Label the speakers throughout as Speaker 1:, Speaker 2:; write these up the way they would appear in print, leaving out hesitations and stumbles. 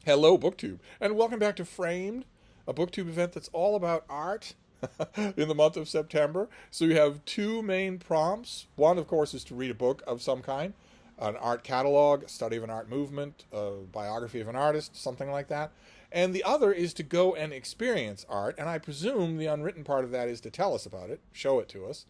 Speaker 1: Hello, BookTube, and welcome back to Framed, a BookTube event that's all about art in the month of September. So you have two main prompts. One, of course, is to read a book of some kind, an art catalog, a study of an art movement, a biography of an artist, something like that. And the other is to go and experience art, and I presume the unwritten part of that is to tell us about it, show it to us,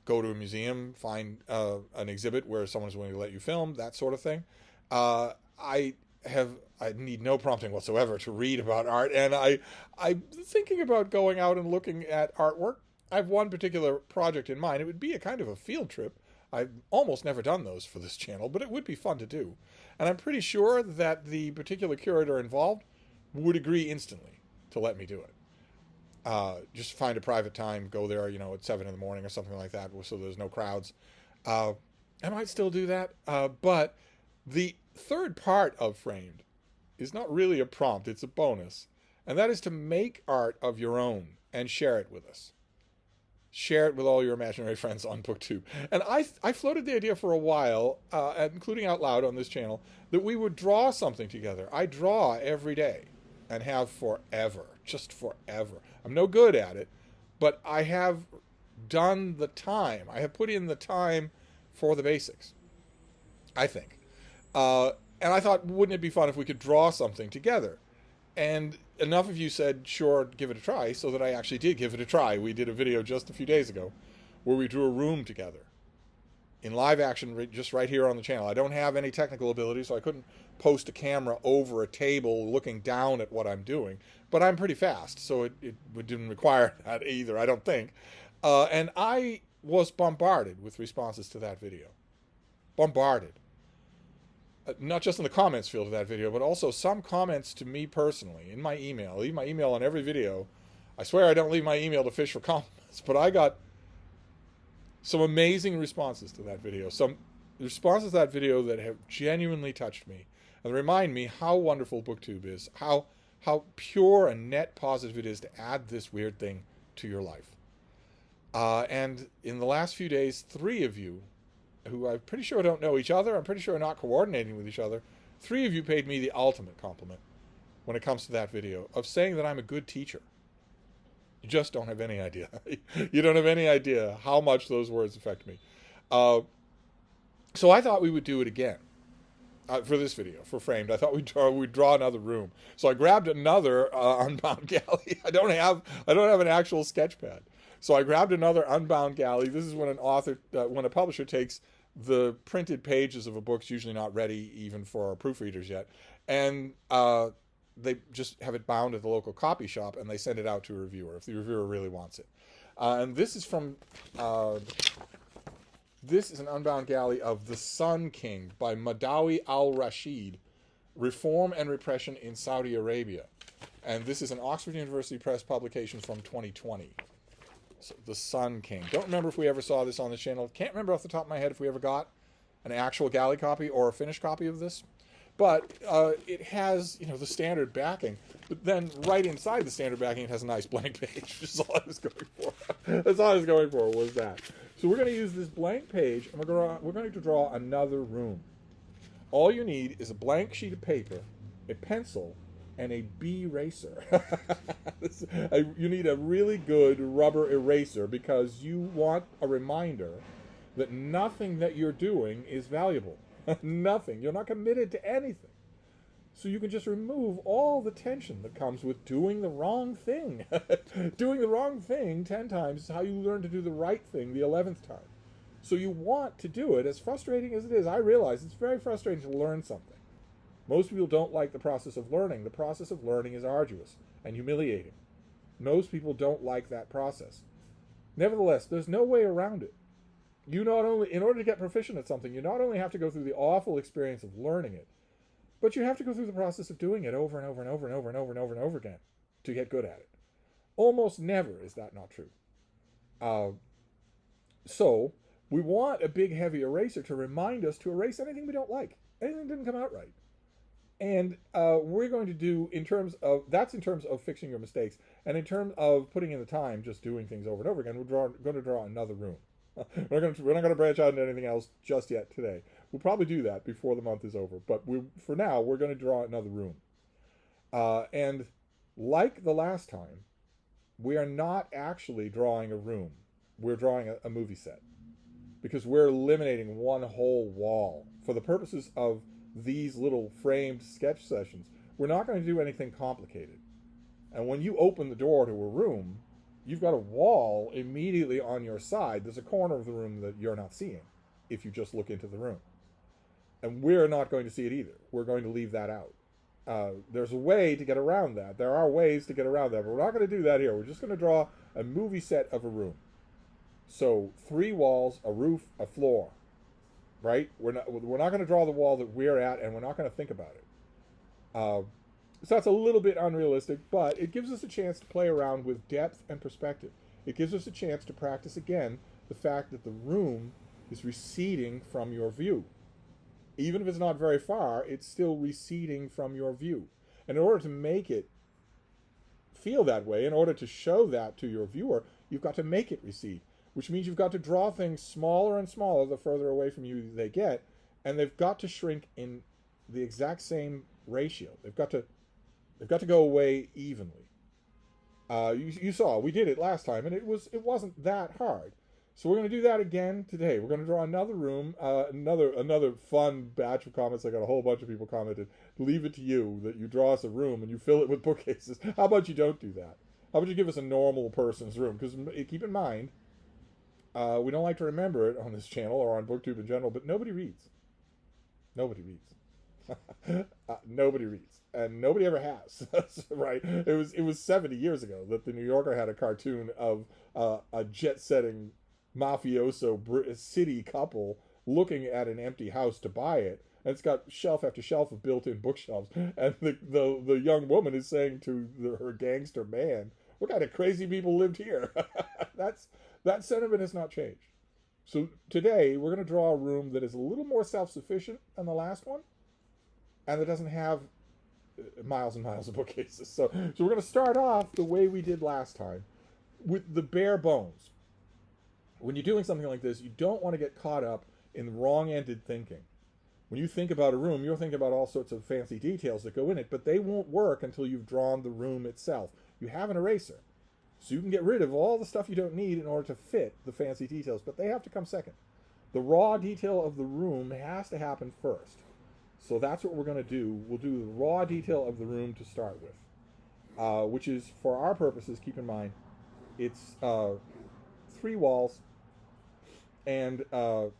Speaker 1: go to a museum, find an exhibit where someone's willing to let you film, that sort of thing. I have I need no prompting whatsoever to read about art, and I'm thinking about going out and looking at artwork. I have one particular project in mind. It would be a kind of a field trip. I've almost never done those for this channel, but it would be fun to do. And I'm pretty sure that the particular curator involved would agree instantly to let me do it. Just find a private time, go there, at 7 in the morning or something like that, so there's no crowds. Uh, I might still do that, but the third part of Framed is not really a prompt, it's a bonus. And that is to make art of your own and share it with us. Share it with all your imaginary friends on BookTube. And I floated the idea for a while, including out loud on this channel, that we would draw something together. I draw every day and have forever, just forever. I'm no good at it, but I have done the time. I have put in the time for the basics, I think. And I thought, wouldn't it be fun if we could draw something together? And enough of you said, sure, give it a try, so that I actually did give it a try. We did a video just a few days ago where we drew a room together in live action, just right here on the channel. I don't have any technical ability, so I couldn't post a camera over a table looking down at what I'm doing. But I'm pretty fast, so it didn't require that either, I don't think. And I was bombarded with responses to that video. Bombarded. Not just in the comments field of that video, but also some comments to me personally in my email. I leave my email on every video. I swear I don't leave my email to fish for compliments, but I got some amazing responses to that video. Some responses to that video that have genuinely touched me and remind me how wonderful BookTube is, how pure and net positive it is to add this weird thing to your life. And in the last few days, 3 of you, who I'm pretty sure don't know each other, I'm pretty sure are not coordinating with each other, 3 of you paid me the ultimate compliment when it comes to that video of saying that I'm a good teacher. You just don't have any idea. You don't have any idea how much those words affect me. So I thought we would do it again for this video, for Framed. I thought we'd draw another room. So I grabbed another Unbound Galley. I don't have an actual sketch pad. So I grabbed another Unbound Galley. This is when when a publisher takes the printed pages of a book, it's usually not ready even for proofreaders yet, and they just have it bound at the local copy shop, and they send it out to a reviewer if the reviewer really wants it. And this is from this is an Unbound Galley of The Sun King by Madawi al-Rashid, Reform and Repression in Saudi Arabia. And this is an Oxford University Press publication from 2020. So, The Sun King. Don't remember if we ever saw this on the channel. Can't remember off the top of my head if we ever got an actual galley copy or a finished copy of this. But it has, the standard backing. But then right inside the standard backing, it has a nice blank page. That's all I was going for. That's all I was going for was that. So we're going to use this blank page, and we're going to draw another room. All you need is a blank sheet of paper, a pencil, and a B eraser. You need a really good rubber eraser because you want a reminder that nothing that you're doing is valuable. Nothing. You're not committed to anything. So you can just remove all the tension that comes with doing the wrong thing. Doing the wrong thing 10 times is how you learn to do the right thing the 11th time. So you want to do it. As frustrating as it is, I realize it's very frustrating to learn something. Most people don't like the process of learning. The process of learning is arduous and humiliating. Most people don't like that process. Nevertheless, there's no way around it. In order to get proficient at something, you not only have to go through the awful experience of learning it, but you have to go through the process of doing it over and over and over and over and over and over and over again to get good at it. Almost never is that not true. So we want a big heavy eraser to remind us to erase anything we don't like, anything that didn't come out right. And we're going to do in terms of fixing your mistakes, and in terms of putting in the time, just doing things over and over again, we're going to draw another room. We're not going to branch out into anything else just yet today. We'll probably do that before the month is over, but for now, we're going to draw another room. And like the last time, we are not actually drawing a room. We're drawing a movie set because we're eliminating one whole wall. For the purposes of these little framed sketch sessions, we're not going to do anything complicated. And when you open the door to a room, you've got a wall immediately on your side. There's a corner of the room that you're not seeing if you just look into the room. And we're not going to see it either. We're going to leave that out. There's a way to get around that. There are ways to get around that, but we're not going to do that here. We're just going to draw a movie set of a room. So 3 walls, a roof, a floor, right? We're not going to draw the wall that we're at, and we're not going to think about it. So that's a little bit unrealistic, but it gives us a chance to play around with depth and perspective. It gives us a chance to practice again the fact that the room is receding from your view. Even if it's not very far, it's still receding from your view. And in order to make it feel that way, in order to show that to your viewer, you've got to make it recede, which means you've got to draw things smaller and smaller the further away from you they get, and they've got to shrink in the exact same ratio. They've got to go away evenly. You saw we did it last time, and it wasn't that hard. So we're going to do that again today. We're going to draw another room, another fun batch of comments. I got a whole bunch of people commented. Leave it to you that you draw us a room and you fill it with bookcases. How about you don't do that? How about you give us a normal person's room? Because keep in mind, we don't like to remember it on this channel or on BookTube in general, but nobody reads. Nobody reads. Nobody reads, and nobody ever has. Right? It was 70 years ago that the New Yorker had a cartoon of a jet-setting mafioso city couple looking at an empty house to buy it, and it's got shelf after shelf of built-in bookshelves, and the young woman is saying to her gangster man, "What kind of crazy people lived here?" That sentiment has not changed. So today we're going to draw a room that is a little more self-sufficient than the last one, and that doesn't have miles and miles of bookcases. So we're going to start off the way we did last time, with the bare bones. When you're doing something like this, you don't want to get caught up in wrong-ended thinking. When you think about a room, you're thinking about all sorts of fancy details that go in it, but they won't work until you've drawn the room itself. You have an eraser, so you can get rid of all the stuff you don't need in order to fit the fancy details, but they have to come second. The raw detail of the room has to happen first. So that's what we're going to do. We'll do the raw detail of the room to start with, which is, for our purposes, keep in mind, it's 3 walls and a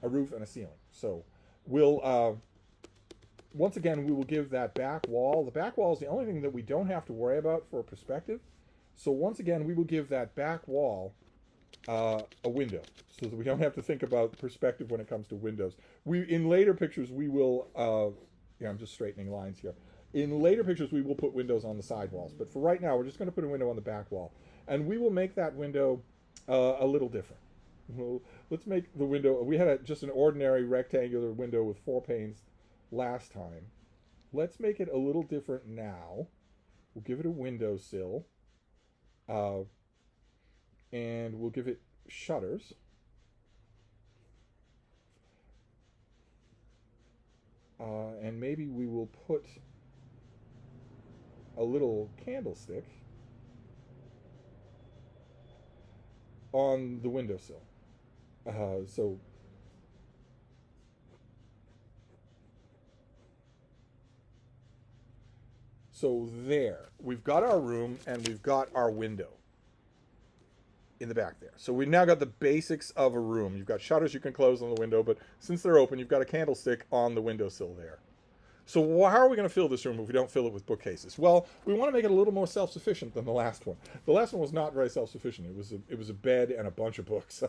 Speaker 1: roof and a ceiling. So we'll, once again, we will give that back wall. The back wall is the only thing that we don't have to worry about for perspective. So once again, we will give that back wall a window, so that we don't have to think about perspective when it comes to windows. In later pictures, we will, I'm just straightening lines here. In later pictures, we will put windows on the side walls. But for right now, we're just going to put a window on the back wall. And we will make that window a little different. Well, let's make the window, we had just an ordinary rectangular window with 4 panes last time. Let's make it a little different now. We'll give it a windowsill. And we'll give it shutters. And maybe we will put a little candlestick on the windowsill. So there, we've got our room and we've got our window in the back there. So we've now got the basics of a room. You've got shutters you can close on the window, but since they're open, you've got a candlestick on the windowsill there. So how are we going to fill this room if we don't fill it with bookcases? Well, we want to make it a little more self-sufficient than the last one. The last one was not very self-sufficient. It was a bed and a bunch of books.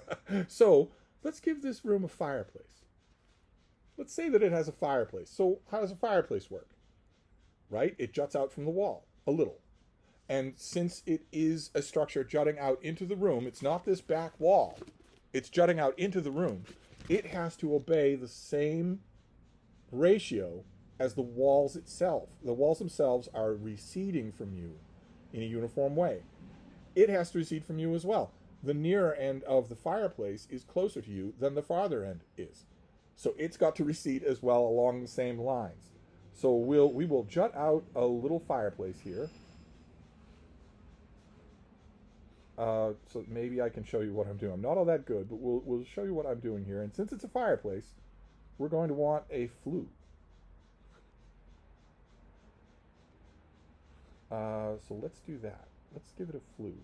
Speaker 1: So let's give this room a fireplace. Let's say that it has a fireplace. So how does a fireplace work? Right? It juts out from the wall a little. And since it is a structure jutting out into the room, it's not this back wall. It's jutting out into the room. It has to obey the same ratio as the walls itself. The walls themselves are receding from you in a uniform way. It has to recede from you as well. The nearer end of the fireplace is closer to you than the farther end is. So it's got to recede as well along the same lines. So we will jut out a little fireplace here. So maybe I can show you what I'm doing. I'm not all that good, but we'll show you what I'm doing here. And since it's a fireplace, we're going to want a flue. So let's do that. Let's give it a flue.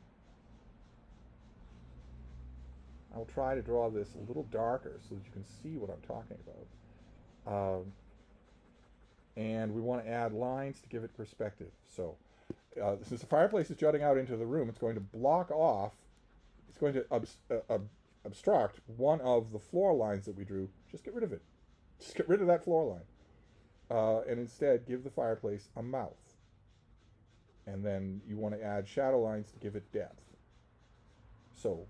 Speaker 1: I'll try to draw this a little darker so that you can see what I'm talking about. And we want to add lines to give it perspective. So since the fireplace is jutting out into the room, it's going to block off, it's going to obstruct one of the floor lines that we drew. Just get rid of it. Just get rid of that floor line. And instead give the fireplace a mouth. And then you want to add shadow lines to give it depth. So,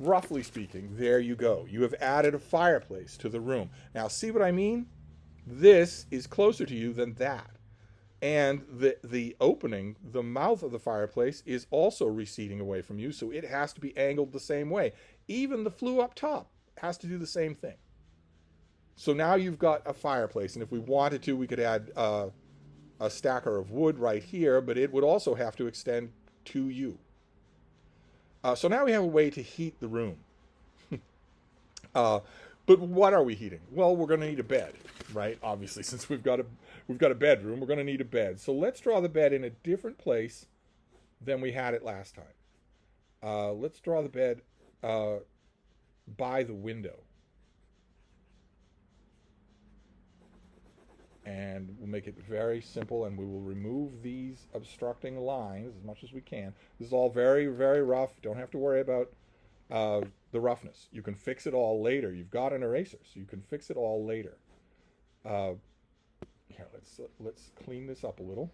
Speaker 1: roughly speaking, there you go. You have added a fireplace to the room. Now, see what I mean? This is closer to you than that. And the opening, the mouth of the fireplace, is also receding away from you, so it has to be angled the same way. Even the flue up top has to do the same thing. So now you've got a fireplace, and if we wanted to, we could add a stacker of wood right here, but it would also have to extend to you. So now we have a way to heat the room. But what are we heating? Well, we're going to need a bed, right? Obviously, since we've got a bedroom, we're going to need a bed. So let's draw the bed in a different place than we had it last time. Let's draw the bed by the window. And we'll make it very simple, and we will remove these obstructing lines as much as we can. This is all very, very rough. Don't have to worry about the roughness. You can fix it all later. You've got an eraser, so you can fix it all later. Here, let's clean this up a little.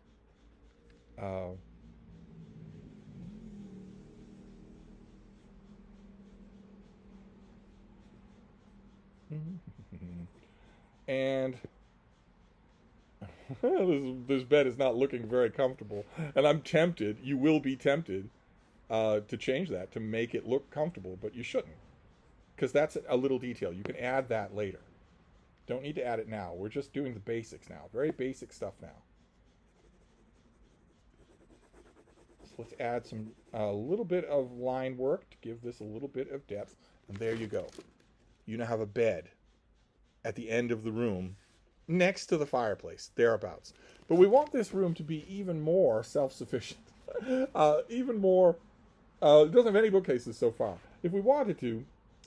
Speaker 1: And this bed is not looking very comfortable, and I'm tempted, you will be tempted, to change that to make it look comfortable, but you shouldn't, because that's a little detail. You can add that later. Don't need to add it now. We're just doing the basics now. Very basic stuff now. So let's add some a little bit of line work to give this a little bit of depth, and there you go. You now have a bed at the end of the room next to the fireplace, thereabouts. But we want this room to be even more self-sufficient. Even more, it doesn't have any bookcases so far. If we wanted to,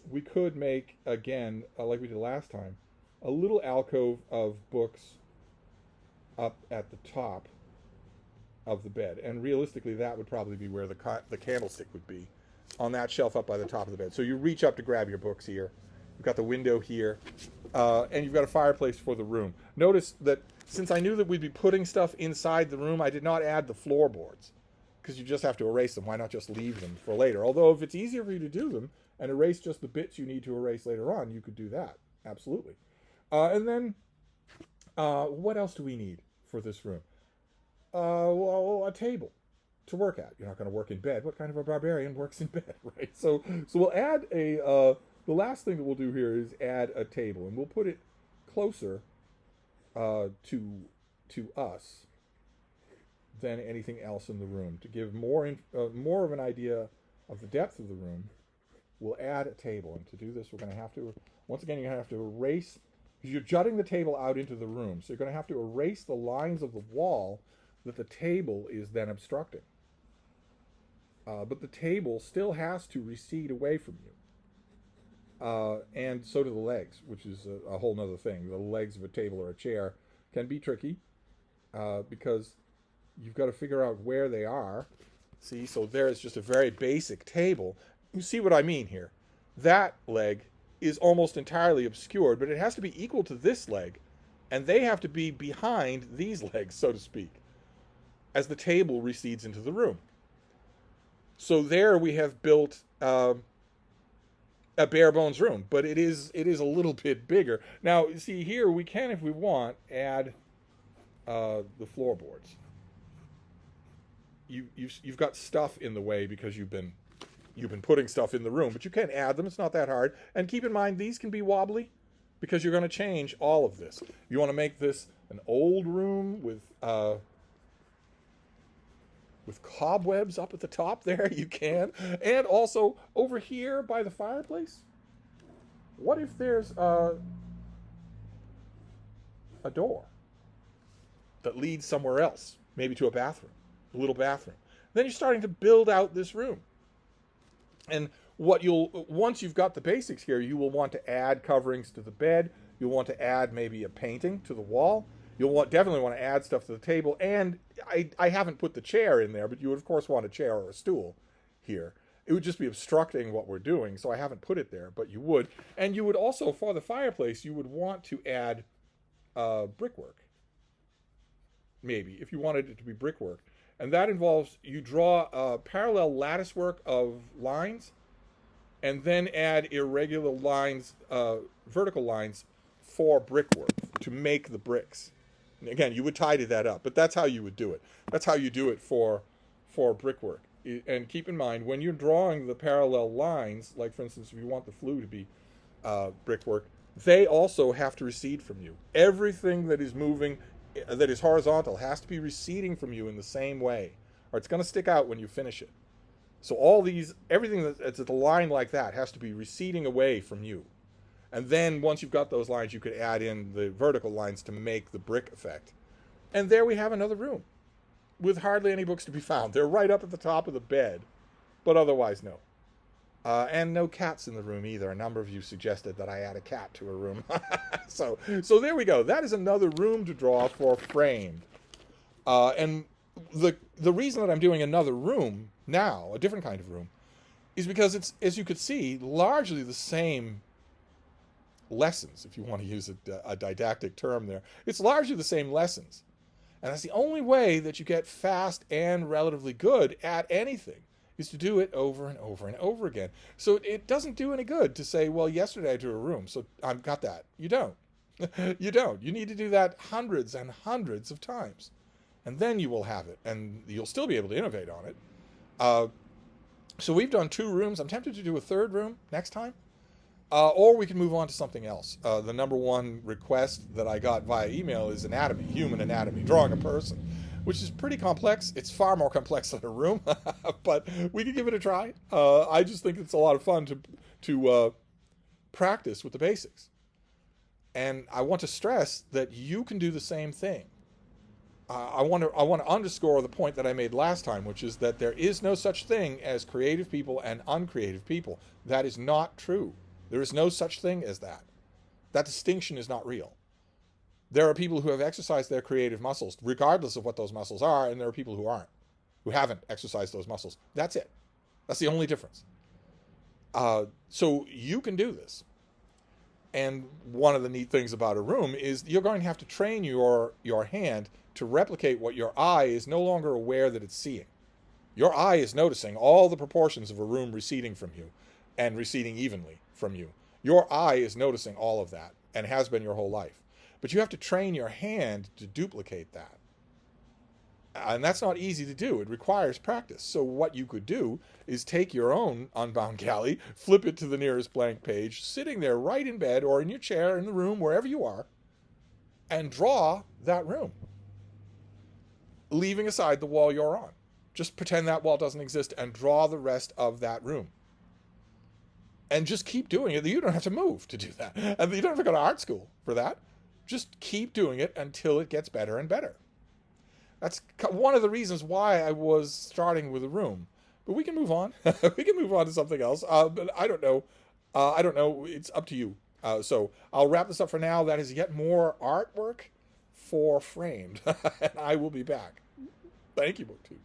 Speaker 1: we could make, again, like we did last time, a little alcove of books up at the top of the bed. And realistically, that would probably be where the candlestick would be, on that shelf up by the top of the bed. So you reach up to grab your books here. You've got the window here, and you've got a fireplace for the room. Notice that since I knew that we'd be putting stuff inside the room, I did not add the floorboards, because you just have to erase them. Why not just leave them for later? Although if it's easier for you to do them and erase just the bits you need to erase later on, you could do that. Absolutely. And then, what else do we need for this room? Well, a table to work at. You're not going to work in bed. What kind of a barbarian works in bed, right? So we'll add the last thing that we'll do here is add a table, and we'll put it closer to us than anything else in the room to give more of an idea of the depth of the room. We'll add a table, and to do this, we're going to have to, once again, you're going to have to erase, because you're jutting the table out into the room, so you're going to have to erase the lines of the wall that the table is then obstructing. But the table still has to recede away from you. And so do the legs, which is a whole nother thing. The legs of a table or a chair can be tricky because you've got to figure out where they are. See, so there is just a very basic table. You see what I mean here. That leg is almost entirely obscured, but it has to be equal to this leg, and they have to be behind these legs, so to speak, as the table recedes into the room. So there we have built a bare bones room, but it is a little bit bigger. Now, see here, we can, if we want, add the floorboards. You've got stuff in the way because you've been putting stuff in the room, but you can add them. It's not that hard. And keep in mind, these can be wobbly. because you're going to change all of this. You want to make this an old room with cobwebs up at the top there, you can. And also over here by the fireplace, what if there's a door that leads somewhere else, maybe to a bathroom, a little bathroom? Then you're starting to build out this room. And once you've got the basics here, you will want to add coverings to the bed. You'll want to add maybe a painting to the wall. You'll definitely want to add stuff to the table. And I haven't put the chair in there, but you would of course want a chair or a stool here. It would just be obstructing what we're doing, so I haven't put it there, but you would. And you would also, for the fireplace, you would want to add brickwork. Maybe, if you wanted it to be brickwork. And that involves, you draw a parallel lattice work of lines, and then add irregular lines, vertical lines for brickwork to make the bricks. Again, you would tidy that up, but that's how you would do it. That's how you do it for brickwork. And keep in mind, when you're drawing the parallel lines, like for instance, if you want the flue to be brickwork, they also have to recede from you. Everything that is moving, that is horizontal, has to be receding from you in the same way, or it's going to stick out when you finish it. So everything that's at a line like that has to be receding away from you. And then once you've got those lines, you could add in the vertical lines to make the brick effect. And there we have another room with hardly any books to be found. They're right up at the top of the bed, but otherwise no. And no cats in the room either. A number of you suggested that I add a cat to a room. So there we go. That is another room to draw for Framed. And the reason that I'm doing another room now, a different kind of room, is because it's, as you could see, largely the same lessons, if you want to use a didactic term there. It's largely the same lessons. And that's the only way that you get fast and relatively good at anything, is to do it over and over and over again. So it doesn't do any good to say, well, yesterday I drew a room, so I've got that. You don't. You don't. You need to do that hundreds and hundreds of times. And then you will have it, and you'll still be able to innovate on it. So we've done 2 rooms. I'm tempted to do a 3rd room next time. Or we can move on to something else. The number one request that I got via email is anatomy, human anatomy, drawing a person, which is pretty complex. It's far more complex than a room, but we can give it a try. I just think it's a lot of fun to practice with the basics. And I want to stress that you can do the same thing. I want to underscore the point that I made last time, which is that there is no such thing as creative people and uncreative people. That is not true. There is no such thing as that. That distinction is not real. There are people who have exercised their creative muscles, regardless of what those muscles are, and there are people who aren't, who haven't exercised those muscles. That's it. That's the only difference. So you can do this. And one of the neat things about a room is you're going to have to train your hand to replicate what your eye is no longer aware that it's seeing. Your eye is noticing all the proportions of a room receding from you and receding evenly from you. Your eye is noticing all of that and has been your whole life. But you have to train your hand to duplicate that. And that's not easy to do. It requires practice. So what you could do is take your own Unbound Galley, flip it to the nearest blank page, sitting there right in bed or in your chair in the room, wherever you are, and draw that room, leaving aside the wall you're on. Just pretend that wall doesn't exist and draw the rest of that room. And just keep doing it. You don't have to move to do that. And you don't have to go to art school for that. Just keep doing it until it gets better and better. That's one of the reasons why I was starting with a room. But we can move on. We can move on to something else. But I don't know. I don't know. It's up to you. So I'll wrap this up for now. That is yet more artwork for Framed. And I will be back. Thank you, BookTube.